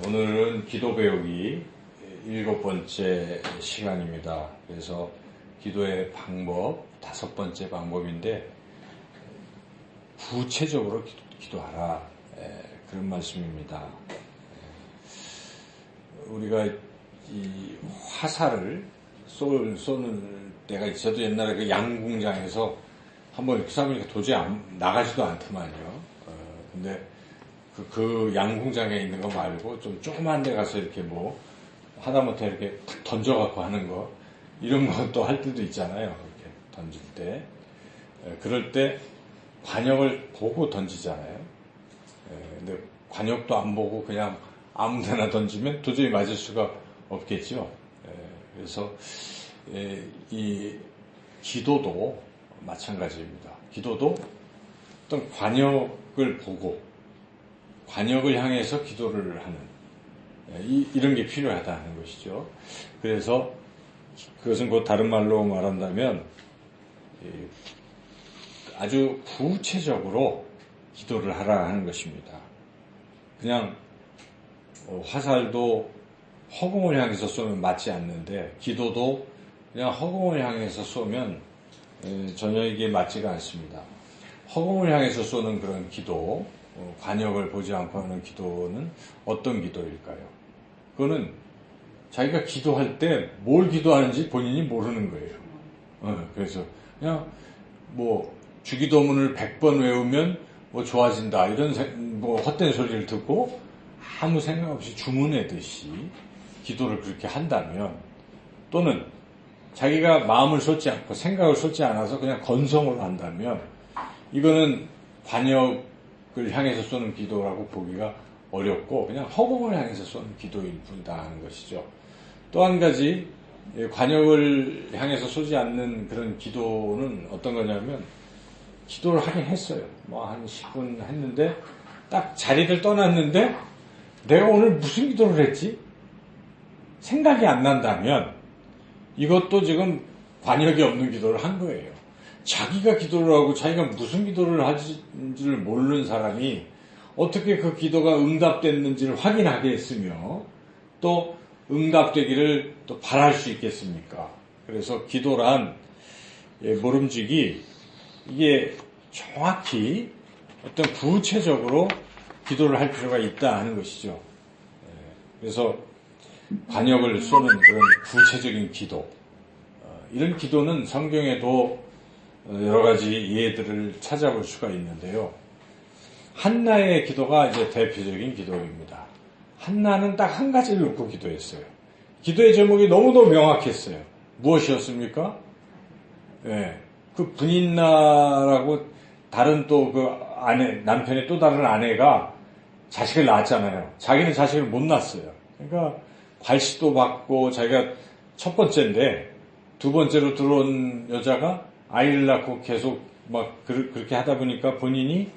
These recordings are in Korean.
오늘은 기도 배우기 7번째 시간입니다. 그래서 기도의 방법 5번째 방법인데 구체적으로 기도하라, 그런 말씀입니다. 우리가 이 화살을 쏘는 때가 저도 옛날에 그 양궁장에서 한번 이렇게 쏴보니까 도저히 나가지도 않더만요. 근데 그 양궁장에 있는 거 말고 좀 조그만 데 가서 이렇게 뭐 하다못해 이렇게 탁 던져갖고 하는 거, 이런 것도 할 때도 있잖아요. 이렇게 던질 때. 그럴 때 관역을 보고 던지잖아요. 근데 관역도 안 보고 그냥 아무 데나 던지면 도저히 맞을 수가 없겠죠. 그래서 이 기도도 마찬가지입니다. 기도도 어떤 관역을 보고 관역을 향해서 기도를 하는, 이런 게 필요하다는 것이죠. 그래서 그것은 곧 다른 말로 말한다면 아주 구체적으로 기도를 하라 하는 것입니다. 그냥 화살도 허공을 향해서 쏘면 맞지 않는데 기도도 그냥 허공을 향해서 쏘면 전혀 이게 맞지가 않습니다. 허공을 향해서 쏘는 그런 기도, 관역을 보지 않고 하는 기도는 어떤 기도일까요? 그거는 자기가 기도할 때 뭘 기도하는지 본인이 모르는 거예요. 그래서 그냥 뭐 주기도문을 100번 외우면 뭐 좋아진다, 이런 뭐 헛된 소리를 듣고 아무 생각 없이 주문하듯이 기도를 그렇게 한다면, 또는 자기가 마음을 쏟지 않고 생각을 쏟지 않아서 그냥 건성으로 한다면, 이거는 관역을 향해서 쏘는 기도라고 보기가 어렵고 그냥 허공을 향해서 쏘는 기도일 뿐이다 하는 것이죠. 또 한 가지, 관역을 향해서 쏘지 않는 그런 기도는 어떤 거냐면, 기도를 하긴 했어요. 뭐 한 10분 했는데 딱 자리를 떠났는데 내가 오늘 무슨 기도를 했지? 생각이 안 난다면 이것도 지금 관역이 없는 기도를 한 거예요. 자기가 기도를 하고 자기가 무슨 기도를 하는지를 모르는 사람이 어떻게 그 기도가 응답됐는지를 확인하겠으며 또 응답되기를 또 바랄 수 있겠습니까? 그래서 기도란 모름지기, 이게 정확히 어떤 구체적으로 기도를 할 필요가 있다 하는 것이죠. 그래서 관역을 쏘는 그런 구체적인 기도, 이런 기도는 성경에도 여러 가지 예들을 찾아볼 수가 있는데요. 한나의 기도가 이제 대표적인 기도입니다. 한나는 딱 한 가지를 놓고 기도했어요. 기도의 제목이 너무도 명확했어요. 무엇이었습니까? 그 분인나라고 다른 또 그 아내, 남편의 또 다른 아내가 자식을 낳았잖아요. 자기는 자식을 못 낳았어요. 그러니까 발시도 받고 자기가 첫 번째인데 두 번째로 들어온 여자가 아이를 낳고 계속 막 그렇게 하다 보니까 본인이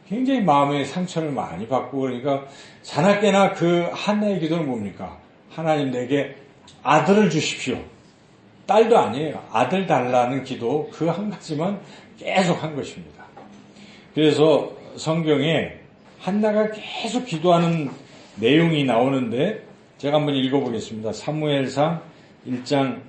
굉장히 마음의 상처를 많이 받고, 그러니까 자나깨나 그 한나의 기도는 뭡니까? 하나님 내게 아들을 주십시오. 딸도 아니에요. 아들 달라는 기도, 그 한 가지만 계속 한 것입니다. 그래서 성경에 한나가 계속 기도하는 내용이 나오는데 제가 한번 읽어보겠습니다. 사무엘상 1장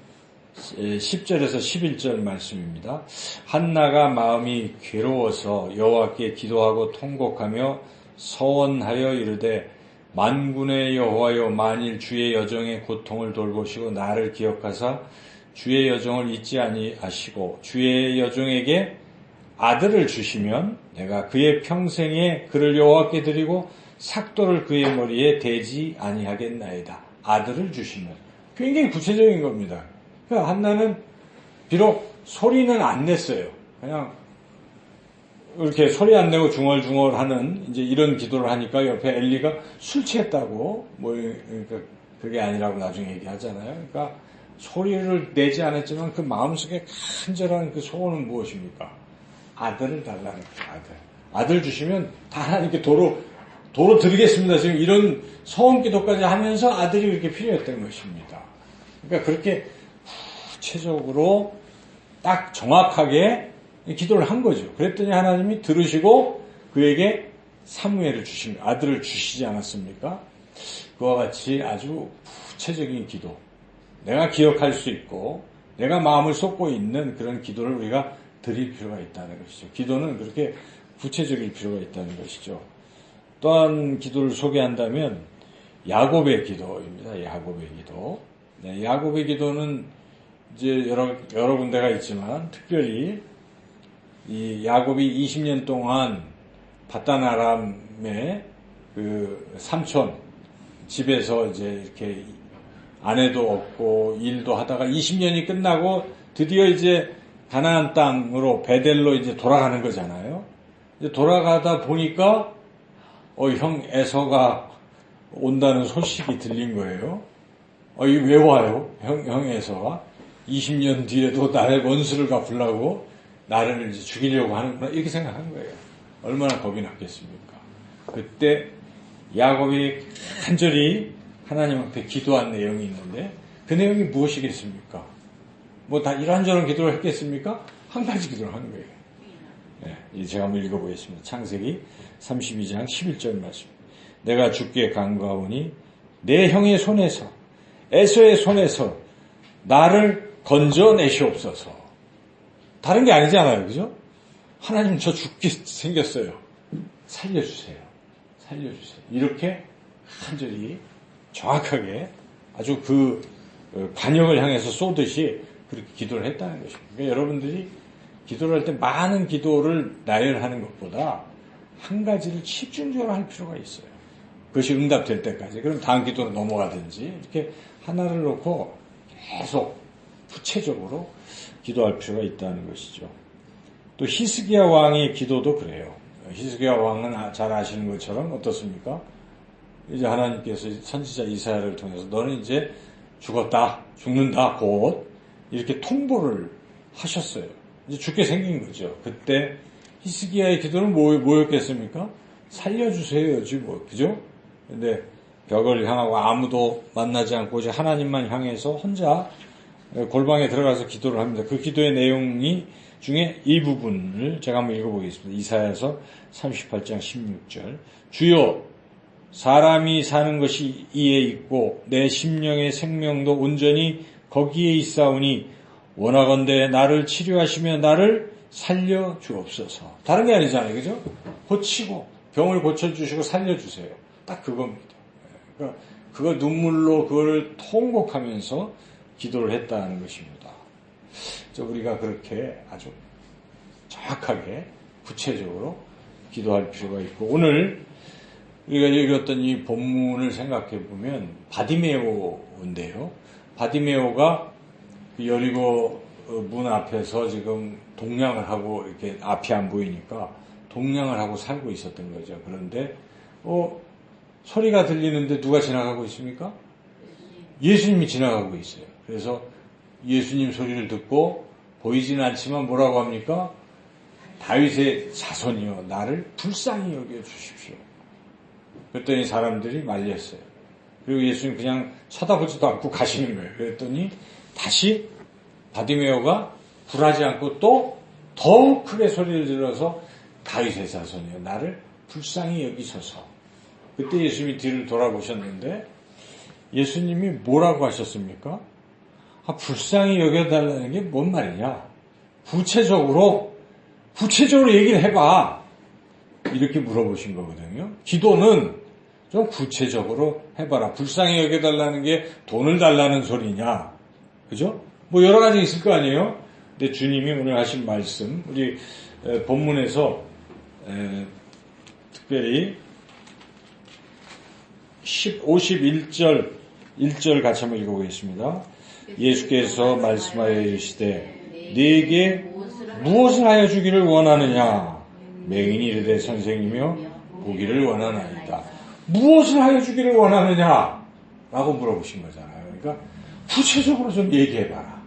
10절에서 11절 말씀입니다. 한나가 마음이 괴로워서 여호와께 기도하고 통곡하며 서원하여 이르되, 만군의 여호와여, 만일 주의 여정의 고통을 돌보시고 나를 기억하사 주의 여정을 잊지 아니하시고 주의 여정에게 아들을 주시면 내가 그의 평생에 그를 여호와께 드리고 삭도를 그의 머리에 대지 아니하겠나이다. 아들을 주시면. 굉장히 구체적인 겁니다. 그러니까 한나는 비록 소리는 안 냈어요. 그냥 이렇게 소리 안 내고 중얼중얼 하는 이제 이런 기도를 하니까 옆에 엘리가 술 취했다고, 뭐 그러니까 그게 아니라고 나중에 얘기하잖아요. 그러니까 소리를 내지 않았지만 그 마음속에 간절한 그 소원은 무엇입니까? 아들을 달라는 거예요. 아들 주시면 다 하나님께 도로 드리겠습니다. 지금 이런 소원 기도까지 하면서 아들이 그렇게 필요했던 것입니다. 그러니까 그렇게 구체적으로 딱 정확하게 기도를 한 거죠. 그랬더니 하나님이 들으시고 그에게 사무엘을 아들을 주시지 않았습니까? 그와 같이 아주 구체적인 기도, 내가 기억할 수 있고 내가 마음을 쏟고 있는 그런 기도를 우리가 드릴 필요가 있다는 것이죠. 기도는 그렇게 구체적일 필요가 있다는 것이죠. 또한 기도를 소개한다면 야곱의 기도입니다. 야곱의 기도. 네, 야곱의 기도는 이제 여러 군데가 있지만 특별히 이 야곱이 20년 동안 바단 아람의 그 삼촌 집에서 이제 이렇게 아내도 없고 일도 하다가 20년이 끝나고 드디어 이제 가나안 땅으로 베델로 이제 돌아가는 거잖아요. 이제 돌아가다 보니까 형 에서가 온다는 소식이 들린 거예요. 이게 왜 와요? 형 에서가 20년 뒤에도 나의 원수를 갚으려고 나를 이제 죽이려고 하는구나 이렇게 생각한 거예요. 얼마나 겁이 났겠습니까? 그때 야곱이 간절히 하나님 앞에 기도한 내용이 있는데 그 내용이 무엇이겠습니까? 뭐 다 이런저런 기도를 했겠습니까? 한 가지 기도를 하는 거예요. 네, 제가 한번 읽어보겠습니다. 창세기 32장 11절 말씀. 내가 주께 간구하오니 내 형의 손에서 에서의 손에서 나를 건져내시옵소서. 다른 게 아니잖아요. 그죠? 하나님 저 죽게 생겼어요. 살려주세요. 살려주세요. 이렇게 간절히 정확하게 아주 그 관역을 향해서 쏘듯이 그렇게 기도를 했다는 것입니다. 그러니까 여러분들이 기도를 할 때 많은 기도를 나열하는 것보다 한 가지를 집중적으로 할 필요가 있어요. 그것이 응답될 때까지. 그럼 다음 기도로 넘어가든지 이렇게 하나를 놓고 계속 구체적으로 기도할 필요가 있다는 것이죠. 또 히스기야 왕의 기도도 그래요. 히스기야 왕은 잘 아시는 것처럼 어떻습니까? 이제 하나님께서 선지자 이사야를 통해서 너는 이제 죽었다, 죽는다, 곧 이렇게 통보를 하셨어요. 이제 죽게 생긴 거죠. 그때 히스기야의 기도는 뭐였겠습니까? 살려주세요지 뭐, 그죠? 근데 벽을 향하고 아무도 만나지 않고 이제 하나님만 향해서 혼자 골방에 들어가서 기도를 합니다. 그 기도의 내용이 중에 이 부분을 제가 한번 읽어보겠습니다. 이사야서 38장 16절. 주여, 사람이 사는 것이 이에 있고 내 심령의 생명도 온전히 거기에 있사오니 원하건대 나를 치료하시며 나를 살려 주옵소서. 다른 게 아니잖아요. 그죠? 고치고 병을 고쳐주시고 살려주세요. 딱 그겁니다. 그러니까 그거 눈물로 그거를 통곡하면서 기도를 했다는 것입니다. 우리가 그렇게 아주 정확하게 구체적으로 기도할 필요가 있고 오늘 우리가 읽었던 이 본문을 생각해 보면 바디메오인데요. 바디메오가 여리고 문 앞에서 지금 동냥을 하고 이렇게 앞이 안 보이니까 동냥을 하고 살고 있었던 거죠. 그런데 소리가 들리는데 누가 지나가고 있습니까? 예수님이 지나가고 있어요. 그래서 예수님 소리를 듣고 보이지는 않지만 뭐라고 합니까? 다윗의 자손이여 나를 불쌍히 여겨 주십시오. 그랬더니 사람들이 말렸어요. 그리고 예수님 그냥 쳐다보지도 않고 가시는 거예요. 그랬더니 다시 바디메오가 굴하지 않고 또 더욱 크게 소리를 질러서 다윗의 자손이여 나를 불쌍히 여기소서. 그때 예수님이 뒤를 돌아보셨는데 예수님이 뭐라고 하셨습니까? 불쌍히 여겨달라는 게 뭔 말이냐? 구체적으로 얘기를 해봐. 이렇게 물어보신 거거든요. 기도는 좀 구체적으로 해봐라. 불쌍히 여겨달라는 게 돈을 달라는 소리냐? 그죠? 뭐 여러 가지 있을 거 아니에요? 근데 주님이 오늘 하신 말씀, 우리 본문에서 특별히 51절 1절 같이 한번 읽어보겠습니다. 예수께서 말씀하여 이르시되 네게 무엇을 하여 주기를 원하느냐? 맹인이 이르되 선생님이여 보기를 원하나이다. 무엇을 하여 주기를 원하느냐? 라고 물어보신 거잖아요. 그러니까 구체적으로 좀 얘기해봐라.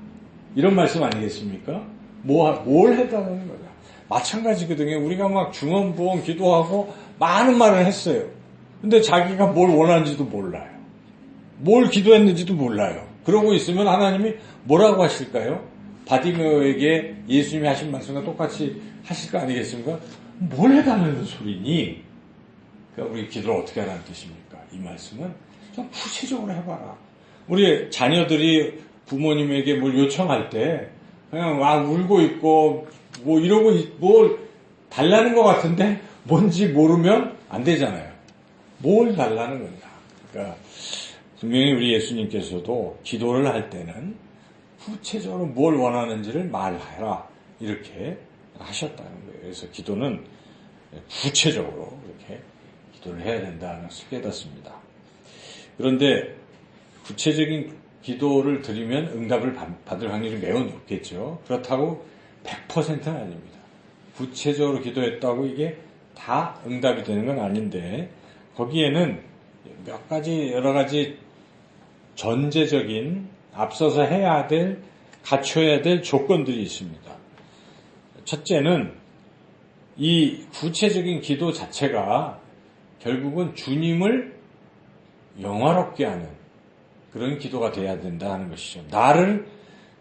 이런 말씀 아니겠습니까? 뭘 해달라는 거냐? 마찬가지거든요. 우리가 막 중언부언 기도하고 많은 말을 했어요. 근데 자기가 뭘 원하는지도 몰라요. 뭘 기도했는지도 몰라요. 그러고 있으면 하나님이 뭐라고 하실까요? 바디메오에게 예수님이 하신 말씀과 똑같이 하실 거 아니겠습니까? 뭘 해달라는 소리니? 그러니까 우리 기도를 어떻게 하라는 뜻입니까? 이 말씀은 좀 구체적으로 해봐라. 우리 자녀들이 부모님에게 뭘 요청할 때 그냥 와 울고 있고 뭐 이러고 뭘 달라는 것 같은데 뭔지 모르면 안 되잖아요. 뭘 달라는 건가? 그러니까 분명히 우리 예수님께서도 기도를 할 때는 구체적으로 뭘 원하는지를 말해라 이렇게 하셨다는 거예요. 그래서 기도는 구체적으로 이렇게 기도를 해야 된다는 것을 깨닫습니다. 그런데 구체적인 기도를 드리면 응답을 받을 확률이 매우 높겠죠. 그렇다고 100%는 아닙니다. 구체적으로 기도했다고 이게 다 응답이 되는 건 아닌데 거기에는 몇 가지 여러 가지 전제적인 앞서서 해야 될 갖춰야 될 조건들이 있습니다. 첫째는 이 구체적인 기도 자체가 결국은 주님을 영화롭게 하는 그런 기도가 돼야 된다 하는 것이죠. 나를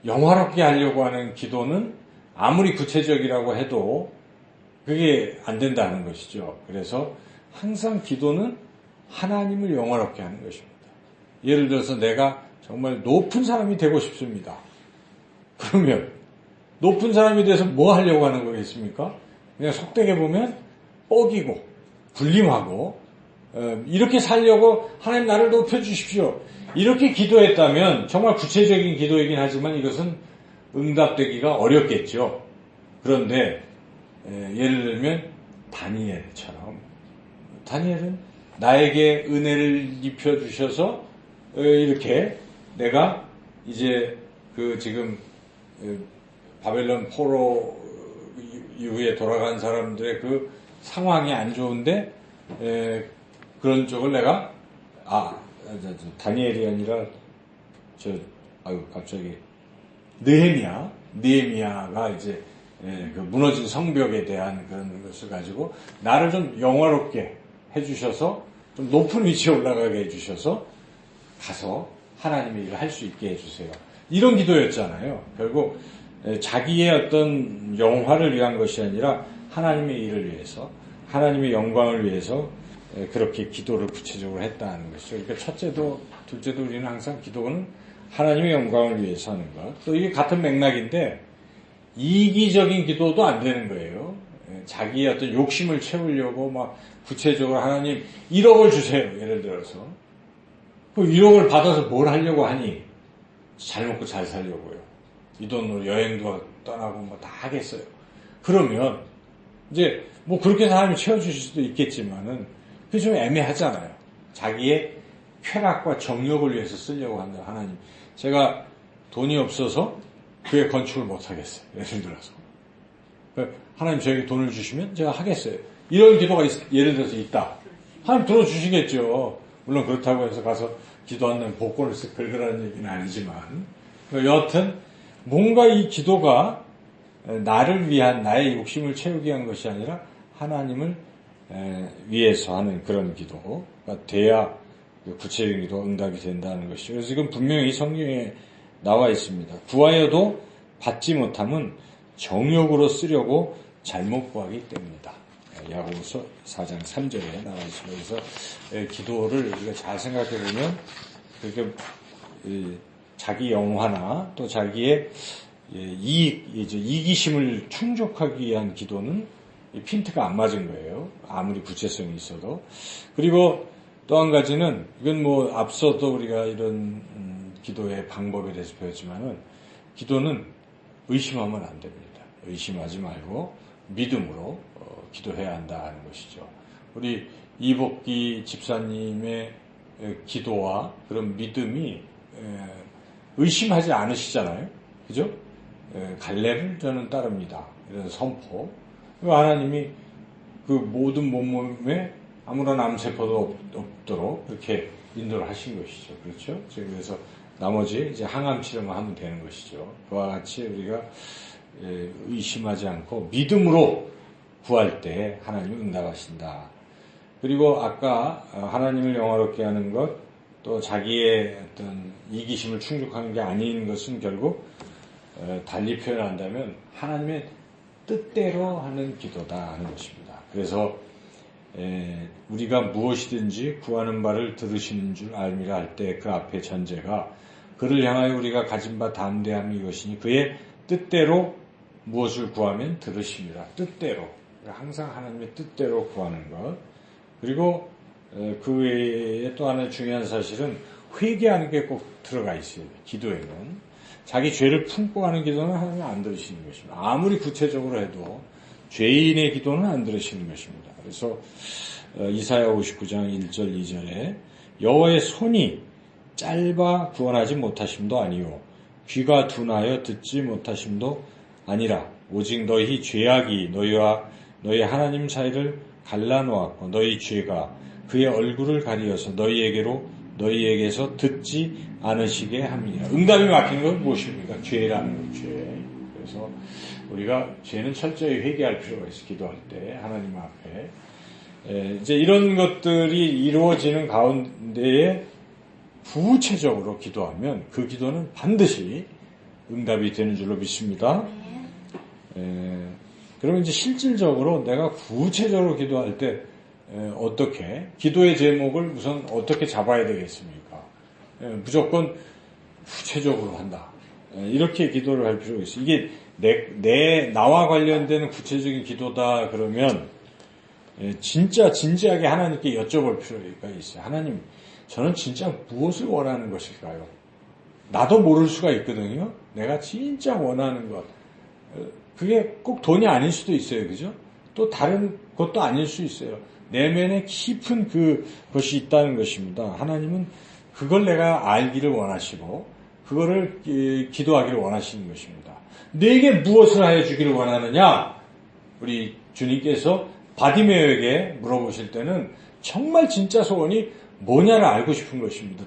영화롭게 하려고 하는 기도는 아무리 구체적이라고 해도 그게 안 된다는 것이죠. 그래서 항상 기도는 하나님을 영화롭게 하는 것입니다. 예를 들어서 내가 정말 높은 사람이 되고 싶습니다. 그러면 높은 사람이 돼서 뭐 하려고 하는 거겠습니까? 그냥 속되게 보면 뻐기고 군림하고 이렇게 살려고 하나님 나를 높여주십시오. 이렇게 기도했다면 정말 구체적인 기도이긴 하지만 이것은 응답되기가 어렵겠죠. 그런데 예를 들면 다니엘처럼 다니엘은 나에게 은혜를 입혀주셔서 이렇게 내가 이제 그 지금 바벨론 포로 이후에 돌아간 사람들의 그 상황이 안 좋은데 그런 쪽을 내가 다니엘이 아니라 갑자기 느헤미야가 이제 그 무너진 성벽에 대한 그런 것을 가지고 나를 좀 영화롭게 해주셔서 좀 높은 위치에 올라가게 해주셔서 가서 하나님의 일을 할 수 있게 해주세요. 이런 기도였잖아요. 결국 자기의 어떤 영화를 위한 것이 아니라 하나님의 일을 위해서 하나님의 영광을 위해서 그렇게 기도를 구체적으로 했다는 것이죠. 그러니까 첫째도 둘째도 우리는 항상 기도는 하나님의 영광을 위해서 하는 것. 또 이게 같은 맥락인데 이기적인 기도도 안 되는 거예요. 자기의 어떤 욕심을 채우려고 막 구체적으로 하나님 1억을 주세요. 예를 들어서. 그 1억을 받아서 뭘 하려고 하니? 잘 먹고 잘 살려고요. 이 돈으로 여행도 떠나고 뭐 다 하겠어요. 그러면 이제 뭐 그렇게 하나님이 채워주실 수도 있겠지만은 그게 좀 애매하잖아요. 자기의 쾌락과 정욕을 위해서 쓰려고 한다. 하나님. 제가 돈이 없어서 교회 건축을 못 하겠어요. 예를 들어서. 하나님 저에게 돈을 주시면 제가 하겠어요. 이런 기도가 예를 들어서 있다. 하나님 들어주시겠죠. 물론 그렇다고 해서 가서 기도한다면 복권을 쓱 긁으라는 얘기는 아니지만 여하튼 뭔가 이 기도가 나를 위한 나의 욕심을 채우기 위한 것이 아니라 하나님을 위해서 하는 그런 기도가 돼야 구체적인 기도 응답이 된다는 것이죠. 그래서 지금 분명히 성경에 나와 있습니다. 구하여도 받지 못함은 정욕으로 쓰려고 잘못 구하기 때문이다. 야고보서 4장 3절에 나와 있습니다. 그래서 기도를 우리가 잘 생각해 보면 그렇게 자기 영화나 또 자기의 이기심을 충족하기 위한 기도는 핀트가 안 맞은 거예요. 아무리 구체성이 있어도. 그리고 또 한 가지는 이건 뭐 앞서도 우리가 이런 기도의 방법에 대해서 배웠지만은 기도는 의심하면 안 됩니다. 의심하지 말고 믿음으로 기도해야 한다는 것이죠. 우리 이복기 집사님의 기도와 그런 믿음이 의심하지 않으시잖아요. 그죠? 갈렙을 저는 따릅니다. 이런 선포. 하나님이 그 모든 몸몸에 아무런 암세포도 없도록 그렇게 인도를 하신 것이죠. 그렇죠? 그래서 나머지 이제 항암 치료만 하면 되는 것이죠. 그와 같이 우리가 의심하지 않고 믿음으로 구할 때 하나님이 응답하신다. 그리고 아까 하나님을 영화롭게 하는 것, 또 자기의 어떤 이기심을 충족하는 게 아닌 것은 결국 달리 표현한다면 하나님의 뜻대로 하는 기도다 하는 것입니다. 그래서 우리가 무엇이든지 구하는 바를 들으시는 줄 알미라 할 때 그 앞에 전제가 그를 향하여 우리가 가진 바 담대함이 이것이니 그의 뜻대로 무엇을 구하면 들으심이라. 뜻대로. 항상 하나님의 뜻대로 구하는 것. 그리고 그 외에 또 하나 중요한 사실은 회개하는 게 꼭 들어가 있어요. 기도에는. 자기 죄를 품고 하는 기도는 하나님 안 들으시는 것입니다. 아무리 구체적으로 해도 죄인의 기도는 안 들으시는 것입니다. 그래서 이사야 59장 1절 2절에 여호와의 손이 짧아 구원하지 못하심도 아니요 귀가 둔하여 듣지 못하심도 아니라 오직 너희 죄악이 너희와 너희 하나님 사이를 갈라놓았고 너희 죄가 그의 얼굴을 가리어서 너희에게서 듣지 않으시게 함이니라. 응답이 막힌 건 무엇입니까? 죄라는 것, 죄. 그래서 우리가 죄는 철저히 회개할 필요가 있어. 기도할 때 하나님 앞에 이제 이런 것들이 이루어지는 가운데에 구체적으로 기도하면 그 기도는 반드시 응답이 되는 줄로 믿습니다. 그러면 이제 실질적으로 내가 구체적으로 기도할 때 어떻게 기도의 제목을 우선 어떻게 잡아야 되겠습니까? 무조건 구체적으로 한다. 이렇게 기도를 할 필요가 있어요. 이게 나와 관련되는 구체적인 기도다 그러면 진짜 진지하게 하나님께 여쭤볼 필요가 있어요. 하나님, 저는 진짜 무엇을 원하는 것일까요? 나도 모를 수가 있거든요. 내가 진짜 원하는 것. 그게 꼭 돈이 아닐 수도 있어요. 그죠? 또 다른 것도 아닐 수 있어요. 내면에 깊은 그것이 있다는 것입니다. 하나님은 그걸 내가 알기를 원하시고 그거를 기도하기를 원하시는 것입니다. 내게 무엇을 하여 주기를 원하느냐? 우리 주님께서 바디메어에게 물어보실 때는 정말 진짜 소원이 뭐냐를 알고 싶은 것입니다.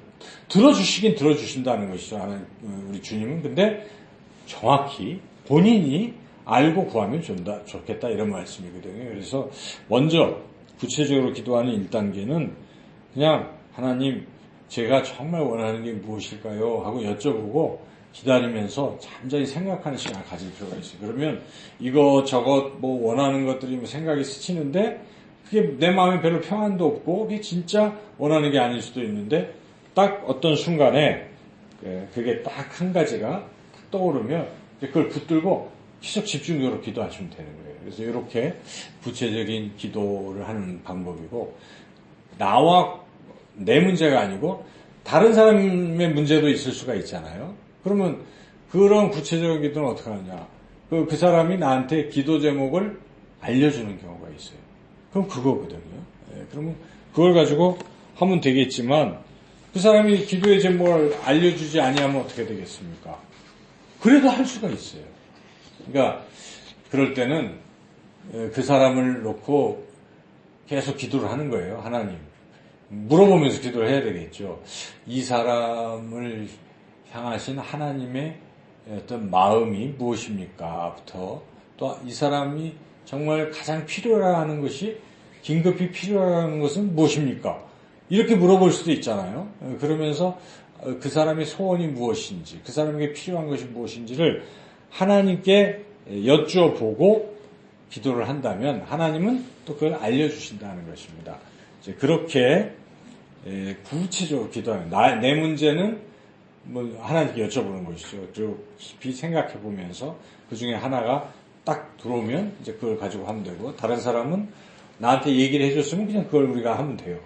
들어주시긴 들어주신다는 것이죠. 우리 주님은. 근데 정확히 본인이 알고 구하면 좋겠다 이런 말씀이거든요. 그래서 먼저 구체적으로 기도하는 1단계는 그냥 하나님 제가 정말 원하는 게 무엇일까요? 하고 여쭤보고 기다리면서 잠잠히 생각하는 시간을 가질 필요가 있어요. 그러면 이것저것 원하는 것들이 생각이 스치는데 그게 내 마음에 별로 평안도 없고 그게 진짜 원하는 게 아닐 수도 있는데 딱 어떤 순간에 그게 딱 한 가지가 딱 떠오르면 그걸 붙들고 계속 집중적으로 기도하시면 되는 거예요. 그래서 이렇게 구체적인 기도를 하는 방법이고 나와 내 문제가 아니고 다른 사람의 문제도 있을 수가 있잖아요. 그러면 그런 구체적인 기도는 어떻게 하느냐. 그 사람이 나한테 기도 제목을 알려주는 경우가 있어요. 그럼 그거거든요. 그러면 그걸 가지고 하면 되겠지만 그 사람이 기도의 제목을 알려주지 아니하면 어떻게 되겠습니까? 그래도 할 수가 있어요. 그러니까 그럴 때는 그 사람을 놓고 계속 기도를 하는 거예요. 하나님. 물어보면서 기도를 해야 되겠죠. 이 사람을 향하신 하나님의 어떤 마음이 무엇입니까? 부터 또 이 사람이 정말 가장 필요하는 것이 긴급히 필요한 것은 무엇입니까? 이렇게 물어볼 수도 있잖아요. 그러면서 그 사람의 소원이 무엇인지 그 사람에게 필요한 것이 무엇인지를 하나님께 여쭈어보고 기도를 한다면 하나님은 또 그걸 알려주신다는 것입니다. 이제 그렇게 구체적으로 기도하면 내 문제는 하나님께 여쭤보는 것이죠. 그리고 깊이 생각해 보면서 그 중에 하나가 딱 들어오면 이제 그걸 가지고 하면 되고 다른 사람은 나한테 얘기를 해줬으면 그냥 그걸 우리가 하면 돼요.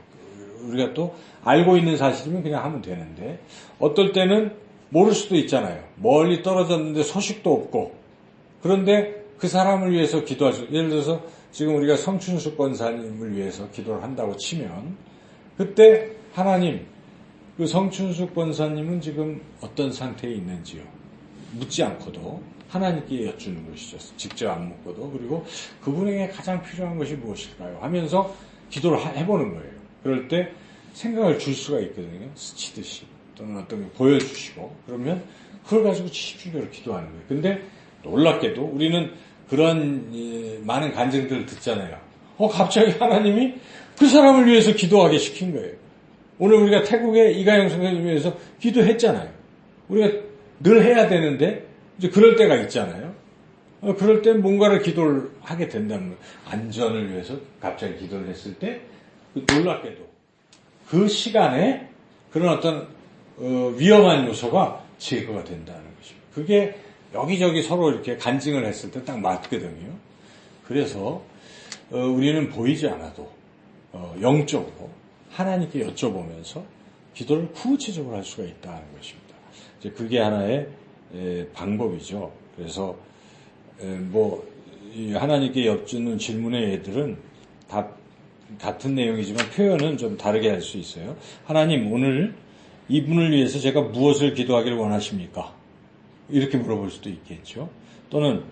우리가 또 알고 있는 사실이면 그냥 하면 되는데 어떨 때는 모를 수도 있잖아요. 멀리 떨어졌는데 소식도 없고 그런데 그 사람을 위해서 기도하죠. 예를 들어서 지금 우리가 성춘숙 권사님을 위해서 기도를 한다고 치면 그때 하나님 그 성춘숙 권사님은 지금 어떤 상태에 있는지요. 묻지 않고도 하나님께 여쭈는 것이죠. 직접 안 묻고도. 그리고 그분에게 가장 필요한 것이 무엇일까요? 하면서 기도를 해보는 거예요. 그럴 때 생각을 줄 수가 있거든요. 스치듯이. 또는 어떤 게 보여주시고. 그러면 그걸 가지고 집중적으로 기도하는 거예요. 근데 놀랍게도 우리는 그런 많은 간증들을 듣잖아요. 갑자기 하나님이 그 사람을 위해서 기도하게 시킨 거예요. 오늘 우리가 태국의 이가영 선생님을 위해서 기도했잖아요. 우리가 늘 해야 되는데 이제 그럴 때가 있잖아요. 그럴 때 뭔가를 기도를 하게 된다는 거예요. 안전을 위해서 갑자기 기도를 했을 때 놀랍게도 그 시간에 그런 어떤 위험한 요소가 제거가 된다는 것입니다. 그게 여기저기 서로 이렇게 간증을 했을 때 딱 맞거든요. 그래서 우리는 보이지 않아도 영적으로 하나님께 여쭤보면서 기도를 구체적으로 할 수가 있다는 것입니다. 이제 그게 하나의 방법이죠. 그래서 하나님께 여쭙는 질문의 예들은 다 같은 내용이지만 표현은 좀 다르게 할 수 있어요. 하나님, 오늘 이분을 위해서 제가 무엇을 기도하기를 원하십니까? 이렇게 물어볼 수도 있겠죠. 또는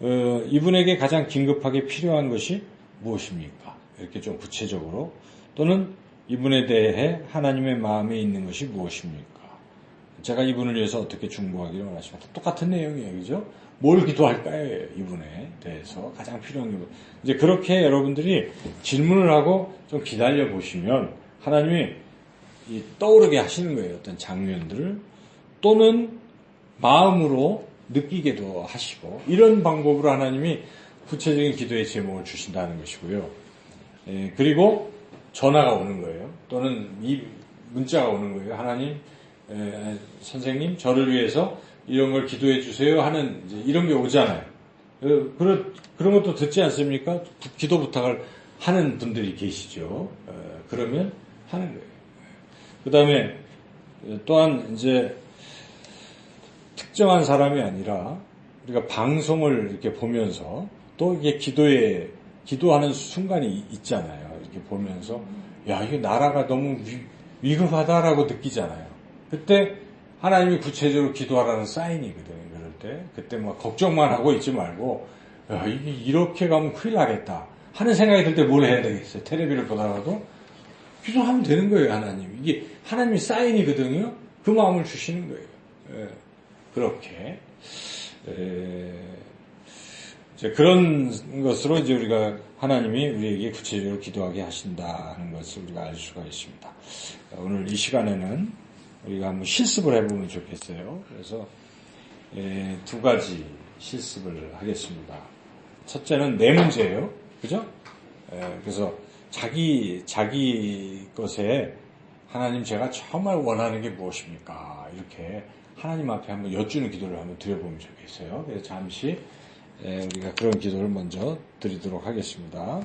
이분에게 가장 긴급하게 필요한 것이 무엇입니까? 이렇게 좀 구체적으로. 또는 이분에 대해 하나님의 마음에 있는 것이 무엇입니까? 제가 이분을 위해서 어떻게 중보하기를 원하십니까? 똑같은 내용이에요. 그죠? 뭘 기도할까요? 이분에 대해서 가장 필요한 게 이제 그렇게 여러분들이 질문을 하고 좀 기다려 보시면 하나님이 떠오르게 하시는 거예요. 어떤 장면들을. 또는 마음으로 느끼게도 하시고 이런 방법으로 하나님이 구체적인 기도의 제목을 주신다는 것이고요. 그리고 전화가 오는 거예요. 또는 이 문자가 오는 거예요. 하나님, 선생님, 저를 위해서 이런 걸 기도해 주세요 하는 이제 이런 게 오잖아요. 그런 것도 듣지 않습니까? 기도 부탁을 하는 분들이 계시죠. 그러면 하는 거예요. 그 다음에 또한 이제 특정한 사람이 아니라 우리가 방송을 이렇게 보면서 또 이게 기도하는 순간이 있잖아요. 이렇게 보면서 야, 이게 나라가 너무 위급하다라고 느끼잖아요. 그때 하나님이 구체적으로 기도하라는 사인이거든요. 그럴 때. 그때 막 걱정만 하고 있지 말고 야, 이게 이렇게 가면 큰일 나겠다 하는 생각이 들 때 뭘 해야 되겠어요? 텔레비를 보다가도 기도하면 되는 거예요. 하나님. 이게 하나님의 사인이거든요. 그 마음을 주시는 거예요. 그렇게 이제 그런 것으로 이제 우리가 하나님이 우리에게 구체적으로 기도하게 하신다는 것을 우리가 알 수가 있습니다. 오늘 이 시간에는 우리가 한번 실습을 해보면 좋겠어요. 그래서 두 가지 실습을 하겠습니다. 첫째는 내 문제예요. 그죠? 그래서 자기 것에 하나님 제가 정말 원하는 게 무엇입니까? 이렇게 하나님 앞에 한번 여쭈는 기도를 한번 드려보면 좋겠어요. 그래서 잠시 우리가 그런 기도를 먼저 드리도록 하겠습니다.